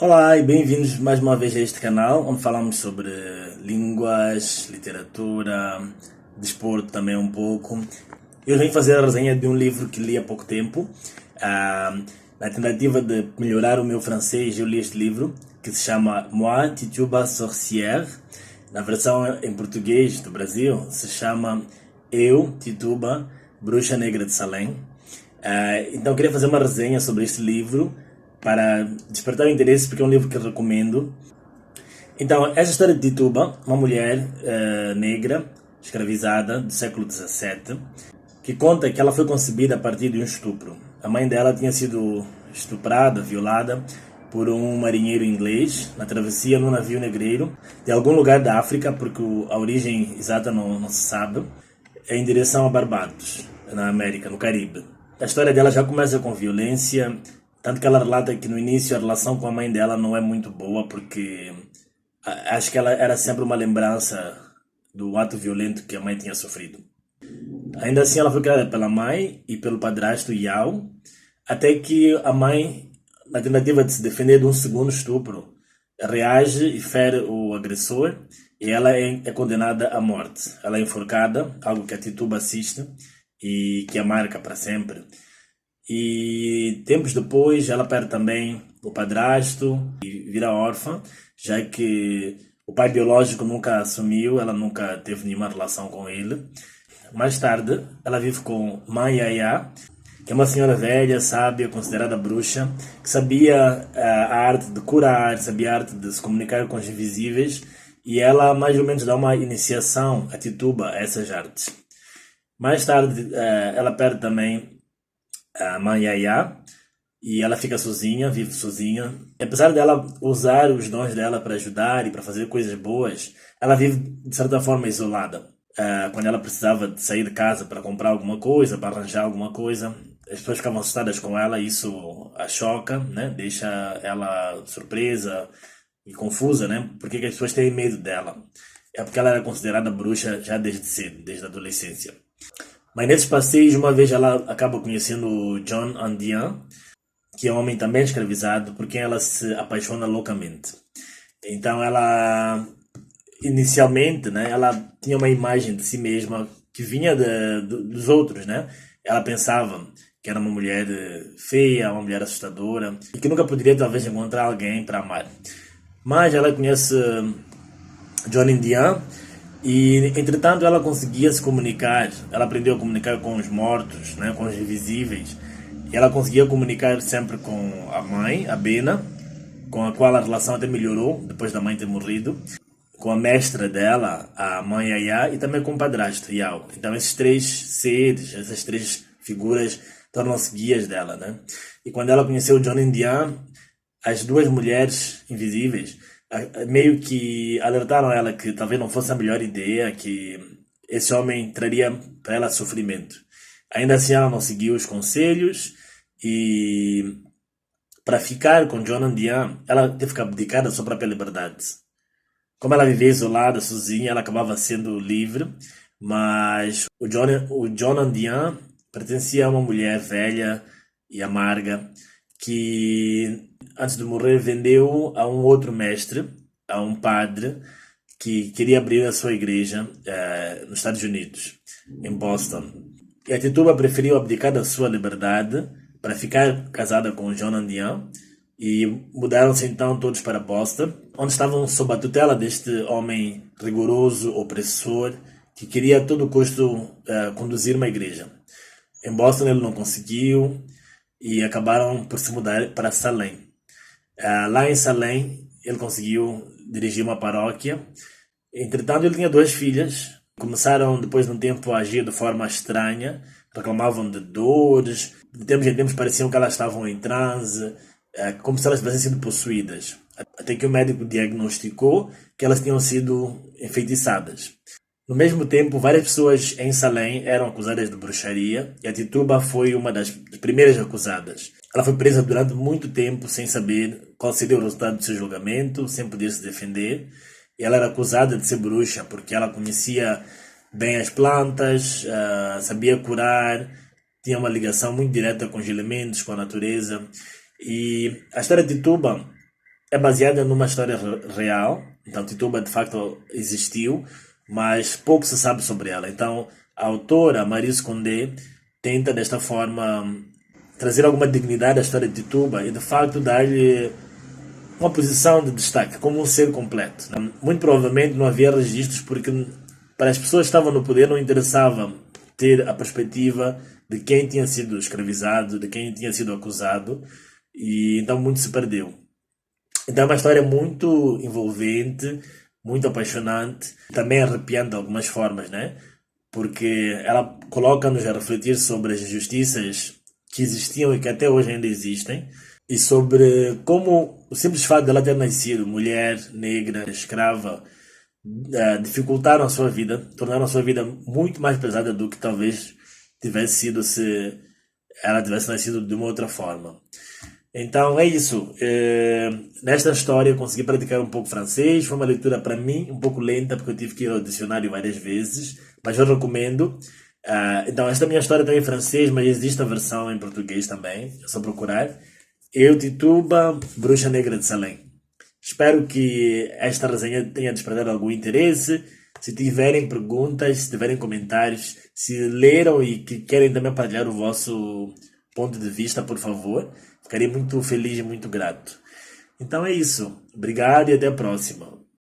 Olá e bem-vindos mais uma vez a este canal, onde falamos sobre línguas, literatura, desporto também um pouco. Eu vim fazer a resenha de um livro que li há pouco tempo. Ah, Na tentativa de melhorar o meu francês, eu li este livro, que se chama Moi, Tituba Sorcière. Na versão em português do Brasil, se chama Eu, Tituba, Bruxa Negra de Salem. Então, eu queria fazer uma resenha sobre este livro para despertar o interesse, porque é um livro que eu recomendo. Então, essa história de Tituba, uma mulher negra, escravizada, do século XVII, que conta que ela foi concebida a partir de um estupro. A mãe dela tinha sido estuprada, violada, por um marinheiro inglês na travessia num navio negreiro de algum lugar da África, porque a origem exata não se sabe, em direção a Barbados, na América, no Caribe. A história dela já começa com violência, tanto que ela relata que no início a relação com a mãe dela não é muito boa, porque acho que ela era sempre uma lembrança do ato violento que a mãe tinha sofrido. Ainda assim, ela foi criada pela mãe e pelo padrasto Yao, até que a mãe, na tentativa de se defender de um segundo estupro, reage e fere o agressor, e ela é condenada à morte. Ela é enforcada, algo que a Tituba assiste e que a marca para sempre. E tempos depois ela perde também o padrasto e vira órfã, já que o pai biológico nunca assumiu, ela nunca teve nenhuma relação com ele. Mais tarde, ela vive com Mãe Yaya, que é uma senhora velha, sábia, considerada bruxa, que sabia a arte de curar, sabia a arte de se comunicar com os invisíveis, e ela mais ou menos dá uma iniciação a Tituba a essas artes. Mais tarde, ela perde também a mãe Yaya, e ela fica sozinha, vive sozinha. Apesar dela usar os dons dela para ajudar e para fazer coisas boas, ela vive de certa forma isolada. Quando ela precisava de sair de casa para comprar alguma coisa, para arranjar alguma coisa, as pessoas ficavam assustadas com ela, isso a choca, né? Deixa ela surpresa e confusa, né? Porque que as pessoas têm medo dela? É porque ela era considerada bruxa já desde cedo, desde a adolescência. Mas nesses passeios, uma vez ela acaba conhecendo o John Andian, que é um homem também escravizado, por quem ela se apaixona loucamente. Então ela, inicialmente, né, ela tinha uma imagem de si mesma que vinha dos outros, né? Ela pensava que era uma mulher feia, uma mulher assustadora, e que nunca poderia talvez encontrar alguém para amar. Mas ela conhece John Indian e, entretanto, ela conseguia se comunicar. Ela aprendeu a comunicar com os mortos, né, com os invisíveis. E ela conseguia comunicar sempre com a mãe, a Bena, com a qual a relação até melhorou depois da mãe ter morrido, com a mestra dela, a mãe Yaya, e também com o padrasto, Yao. Então esses três seres, essas três figuras tornam-se guias dela, né? E quando ela conheceu o John Indian, as duas mulheres invisíveis meio que alertaram ela que talvez não fosse a melhor ideia, que esse homem traria para ela sofrimento. Ainda assim, ela não seguiu os conselhos e, para ficar com John Andian, ela teve que abdicar da sua própria liberdade. Como ela vivia isolada, sozinha, ela acabava sendo livre, mas o John Andian pertencia a uma mulher velha e amarga que, antes de morrer, vendeu a um outro mestre, a um padre que queria abrir a sua igreja nos Estados Unidos, em Boston. E a Tituba preferiu abdicar da sua liberdade para ficar casada com John Andian, e mudaram-se então todos para Boston, onde estavam sob a tutela deste homem rigoroso, opressor, que queria a todo custo conduzir uma igreja. Em Boston ele não conseguiu e acabaram por se mudar para Salem. Lá em Salem ele conseguiu dirigir uma paróquia. Entretanto, ele tinha duas filhas. Começaram depois de um tempo a agir de forma estranha, reclamavam de dores, de tempos em tempos pareciam que elas estavam em transe, como se elas tivessem sido possuídas. Até que o médico diagnosticou que elas tinham sido enfeitiçadas. No mesmo tempo, várias pessoas em Salem eram acusadas de bruxaria, e a Tituba foi uma das primeiras acusadas. Ela foi presa durante muito tempo sem saber qual seria o resultado do seu julgamento, sem poder se defender. E ela era acusada de ser bruxa porque ela conhecia bem as plantas, sabia curar, tinha uma ligação muito direta com os elementos, com a natureza. E a história de Tituba é baseada numa história real. Então, Tituba de facto existiu, mas pouco se sabe sobre ela. Então, a autora, Marie Condé, tenta desta forma trazer alguma dignidade à história de Tituba e de facto dar-lhe uma posição de destaque, como um ser completo. Muito provavelmente não havia registros porque para as pessoas que estavam no poder não interessava ter a perspectiva de quem tinha sido escravizado, de quem tinha sido acusado, e então muito se perdeu. Então é uma história muito envolvente, muito apaixonante, também arrepiante de algumas formas, né? Porque ela coloca-nos a refletir sobre as injustiças que existiam e que até hoje ainda existem, e sobre como o simples fato de ela ter nascido mulher, negra, escrava, dificultaram a sua vida, tornaram a sua vida muito mais pesada do que talvez tivesse sido se ela tivesse nascido de uma outra forma. Então é isso. Nesta história eu consegui praticar um pouco francês. Foi uma leitura para mim um pouco lenta, porque eu tive que ir ao dicionário várias vezes, mas eu recomendo. Então, esta minha história está em francês, mas existe a versão em português também. É só procurar. Eu, Tituba, Bruxa Negra de Salem. Espero que esta resenha tenha despertado algum interesse. Se tiverem perguntas, se tiverem comentários, se leram e que querem também partilhar o vosso ponto de vista, por favor. Ficaria muito feliz e muito grato. Então é isso. Obrigado e até a próxima.